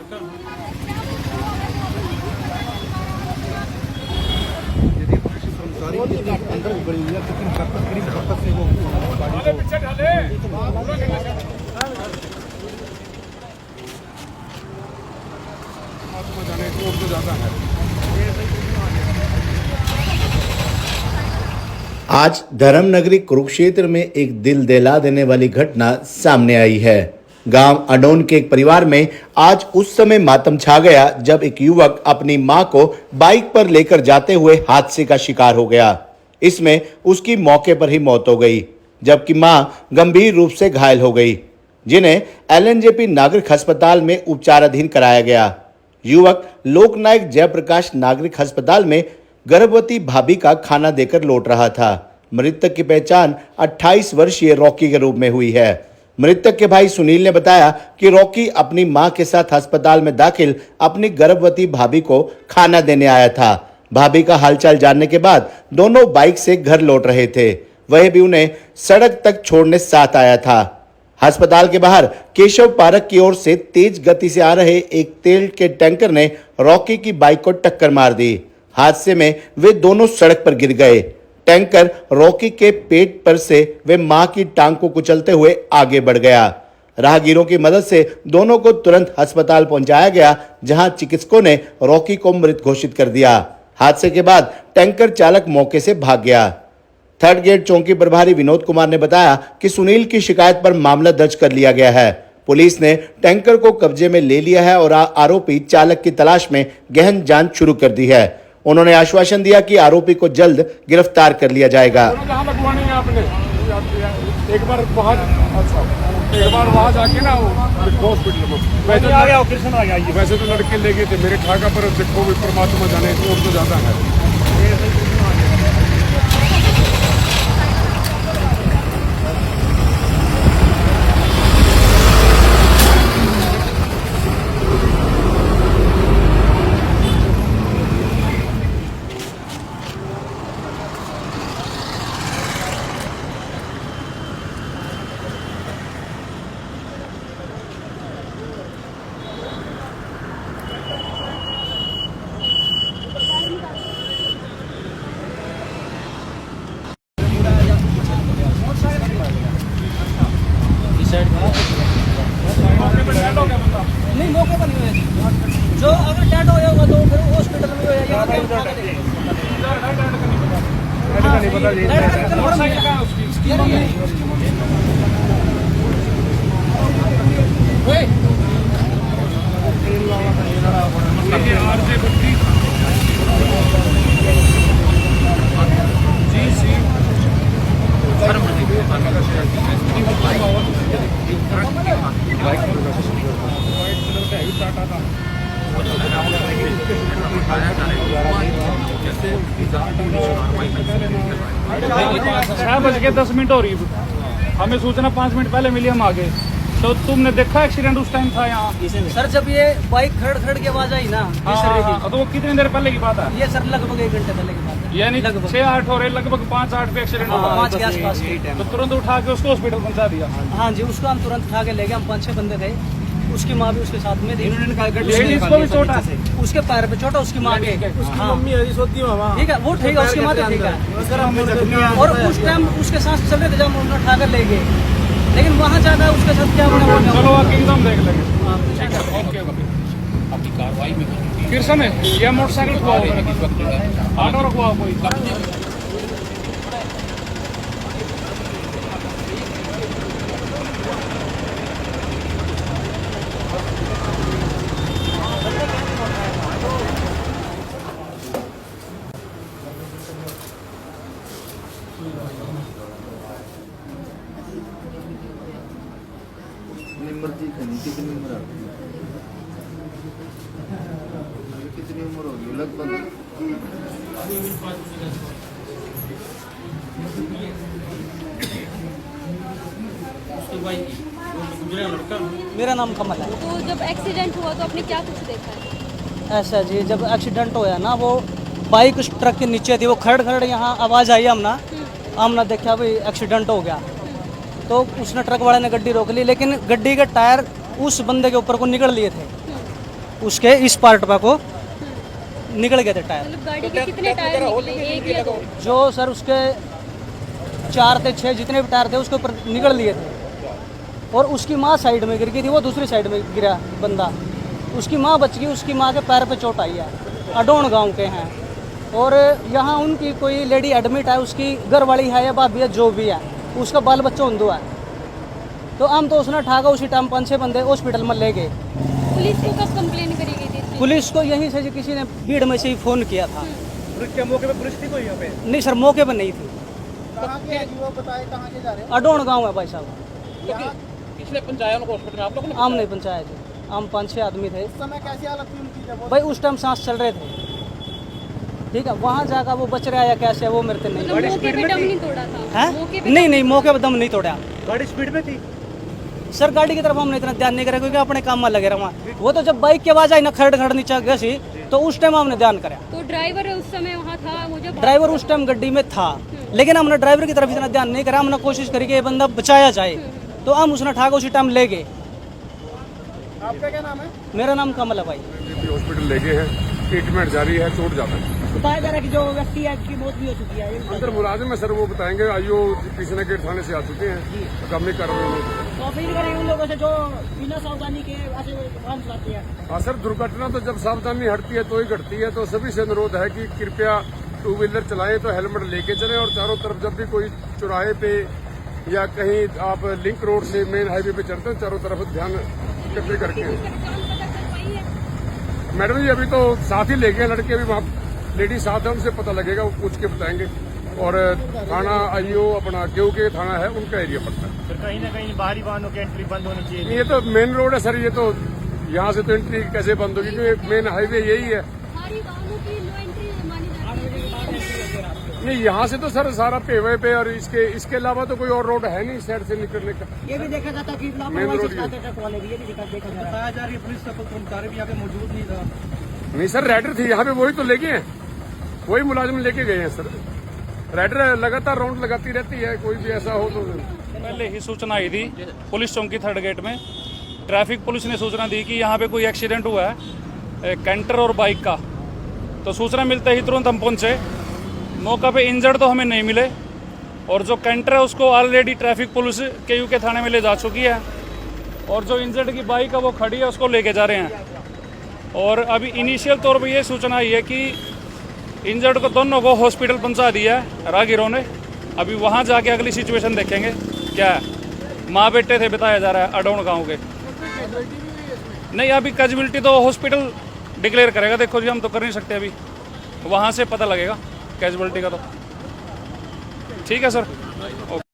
अंदर बड़ी हुई है, लेकिन करीब से वो पीछे ढाले जाने तो ज्यादा है। आज धर्मनगरी कुरुक्षेत्र में एक दिल दहला देने वाली घटना सामने आई है। गांव अडोन के एक परिवार में आज उस समय मातम छा गया जब एक युवक अपनी मां को बाइक पर लेकर जाते हुए हादसे का शिकार हो गया। इसमें उसकी मौके पर ही मौत हो गई, जबकि मां गंभीर रूप से घायल हो गई, जिन्हें एलएनजेपी नागरिक अस्पताल में उपचाराधीन कराया गया। युवक लोकनायक जयप्रकाश नागरिक अस्पताल में गर्भवती भाभी का खाना देकर लौट रहा था। मृतक की पहचान 28 वर्षीय रॉकी के रूप में हुई है। मृतक के भाई सुनील ने बताया कि रॉकी अपनी मां के साथ अस्पताल में दाखिल अपनी गर्भवती भाभी को खाना देने आया था। भाभी का हालचाल जानने के बाद दोनों बाइक से घर लौट रहे थे। वह भी उन्हें सड़क तक छोड़ने साथ आया था। अस्पताल के बाहर केशव पार्क की ओर से तेज गति से आ रहे एक तेल के टैंकर ने रॉकी की बाइक को टक्कर मार दी। हादसे में वे दोनों सड़क पर गिर गए। टैंकर रॉकी के पेट पर से वे मां की टांग को कुचलते हुए आगे बढ़ गया। राहगीरों की मदद से दोनों को तुरंत अस्पताल पहुंचाया गया, जहां चिकित्सकों ने रॉकी को मृत घोषित कर दिया। हादसे के बाद टैंकर चालक मौके से भाग गया। थर्ड गेट चौकी प्रभारी विनोद कुमार ने बताया कि सुनील की शिकायत पर मामला दर्ज कर लिया गया है। पुलिस ने टैंकर को कब्जे में ले लिया है और आरोपी चालक की तलाश में गहन जांच शुरू कर दी है। उन्होंने आश्वासन दिया कि आरोपी को जल्द गिरफ्तार कर लिया जाएगा। एक बार वहाँ जाके ना हॉस्पिटल में वैसे तो लड़के ले गए थे मेरे ठाका पर, देखो परमात्मा जाने और तो ज्यादा है। नहीं मौके पर नहीं हुआ, जो अगर डेड हो जाएगा तो फिर हॉस्पिटल में छह बज के 10 मिनट हो रही है, हमें सूचना 5 मिनट पहले मिली, हम आ गए। तो तुमने देखा एक्सीडेंट उस टाइम था यहाँ? सर जब ये बाइक खड़ के आवाज आई ना, तो वो कितनी देर पहले की बात है? ये सर लगभग 1 घंटे पहले की बात है। यानी 6-8 हो रहे, लगभग 5-8 पे एक्सीडेंट हुआ। 5 के आसपास। तो तुरंत उठा के उसको हॉस्पिटल पहुंचा दिया? हाँ जी, उसको हम तुरंत उठा के ले गए। हम 5-6 बंदे थे, उसकी माँ भी उसके साथ में थी। इसको भी चोट है, उसके पैर पे चोट है, उसकी माँ के। उसकी मम्मी है सोती है, ठीक है, वो ठीक है, उसकी माँ तो ठीक है। और उस टाइम उसके सांस चल रहे थे जब हम उठा कर ले गए, लेकिन वहाँ जाकर उसके साथ क्या बना। चलो किंगडम देख लेंगे। ठीक है, ओके ओके। आपकी कार्रवाई में कृष्ण है, ये मोटरसाइकिल को ऑटो रखवा कोई। कितनी उम्र कितनी उम्र होगी लगभग? मेरा नाम कमल है। तो जब एक्सीडेंट हुआ तो आपने क्या कुछ देखा है? ऐसा जी, जब एक्सीडेंट होया ना, वो बाइक उस ट्रक के नीचे थी, वो खड़ यहाँ आवाज़ आई हमने देखा भाई एक्सीडेंट हो गया। तो उसने ट्रक वाले ने गड्डी रोक ली, लेकिन गड्डी के टायर उस बंदे के ऊपर को निकल लिए थे। उसके इस पार्ट पर को निकल गए थे टायर। मतलब गाड़ी के कितने टायर निकले, एक या दो? जो सर उसके 4 थे 6 जितने भी टायर थे उसके ऊपर निकल लिए थे। और उसकी माँ साइड में गिर गई थी, वो दूसरी साइड में गिरा बंदा। उसकी माँ बच गई, उसकी माँ के पैर पे चोट आई है। अडोन गांव के हैं और यहाँ उनकी कोई लेडी एडमिट है, उसकी घर वाली है या भाभी है जो भी है, उसका बाल बच्चा हिंदू है। तो हम तो उसने ठाका, उसी टाइम 5-6 बंदे हॉस्पिटल में ले गए। पुलिस को कब कंप्लेन करी गई थी? पुलिस को यहीं से किसी ने भीड़ में से ही फ़ोन किया था। मौके पे पुलिस थी कोई यहाँ पे? नहीं सर, मौके पर नहीं थी। कहाँ के युवक बताए, कहाँ के जा रहे हैं? अडोन गांव है भाई साहब। किसने पहुंचाया उनको हॉस्पिटल? आप लोगों ने? आम नहीं पंचायत जी, हम 5-6 आदमी थे। उस समय कैसी हालत थी उनकी जब वो भाई उस टाइम सांस चल रहे थे। ठीक है, वहाँ जाकर वो बच रहा है या कैसे है वो मेरे को नहीं मतलब मौके पे दम नहीं तोड़ा था? है। मौके पे नहीं मौके पर दम नहीं तोड़ा। गाड़ी स्पीड में थी? सर गाड़ी की तरफ हमने इतना ध्यान नहीं करा क्योंकि अपने काम में लगे रहा। वो तो जब बाइक की आवाज़ आई ना खड़ नीचे गई तो उस टाइम हमने ध्यान करा। तो ड्राइवर उस समय वहाँ था? मुझे ड्राइवर उस टाइम गड्डी में था, लेकिन हमने ड्राइवर की तरफ इतना ध्यान नहीं करा। हमने कोशिश करी कि ये बंदा बचाया जाए, तो हम उसने ठाका उसी टाइम ले गए। आपका क्या नाम है? मेरा नाम कमल है भाई। हॉस्पिटल ले गए हैं, ट्रीटमेंट जारी है, चोट ज्यादा है। बताया जा रहा है कि जो व्यक्ति है उसकी मौत भी हो चुकी है। अंदर मुलाजिम है सर, वो बताएंगे। आईओ कृष्णा गेट थाने से आ चुके हैं, काम कर रहे हैं। तो अपील करें उन लोगों से जो बिना सावधानी के ऐसे वाहन चलाते हैं। हाँ सर, दुर्घटना तो जब सावधानी हटती है तो ही घटती है। तो सभी से अनुरोध है कि कृपया 2 व्हीलर चलाएं तो हेलमेट लेके चलें, और चारों तरफ जब भी कोई चौराहे पे या कहीं आप लिंक रोड से मेन हाईवे पे चलते हैं, चारों तरफ ध्यान इकट्ठे करके। मैडम जी अभी तो साथ ही ले गए लड़के, अभी वहाँ लेडी साथ है, उनसे पता लगेगा, वो पूछ के बताएंगे। और थाना आईओ अपना केहू के थाना है, उनका एरिया पड़ता है। फिर कहीं ना कहीं बाहरी वाहनों की एंट्री बंद होनी चाहिए। ये तो मेन रोड है सर, ये तो यहाँ से तो एंट्री कैसे बंद होगी, क्योंकि मेन हाईवे यही है। भारी वाहनों की नो एंट्री मानी जाती है। नहीं, यहाँ से तो सर सारा पेवे पे, और इसके अलावा तो कोई और रोड है नहीं शहर से निकलने का। ये भी देखा जाता कि मेन रोड ये। देखा जा रहा बताया जा रही है पुलिस का कोई कर्मचारी भी यहाँ पे मौजूद नहीं था। नहीं सर, राइडर थी यहाँ पे, वही तो लेके हैं, वही मुलाजिम लेके गए हैं सर। राइडर लगातार राउंड लगाती रहती है, कोई भी ऐसा हो तो। पहले ही सूचना आई थी पुलिस चौकी 3rd गेट में। ट्रैफिक पुलिस ने सूचना दी कि यहाँ पे कोई एक्सीडेंट हुआ है कैंटर और बाइक का। तो सूचना मिलते ही तुरंत हम पहुँचे। मौका पे इंजर्ड तो हमें नहीं मिले, और जो कैंटर है उसको ऑलरेडी ट्रैफिक पुलिस केयू के थाने में ले जा चुकी है, और जो इंजर्ड की बाइक है वो खड़ी है, उसको लेके जा रहे हैं। और अभी इनिशियल तौर पे ये सूचना आई है कि इंजर्ड को दोनों को हॉस्पिटल पहुंचा दिया है राहगीरों ने। अभी वहां जाके अगली सिचुएशन देखेंगे क्या है। माँ बेटे थे बताया जा रहा है अडोन गांव के। नहीं, अभी कैजुअलिटी तो हॉस्पिटल डिक्लेयर करेगा। देखो जी, हम तो कर नहीं सकते, अभी वहां से पता लगेगा कैजुअलिटी का। तो ठीक है सर, ओके।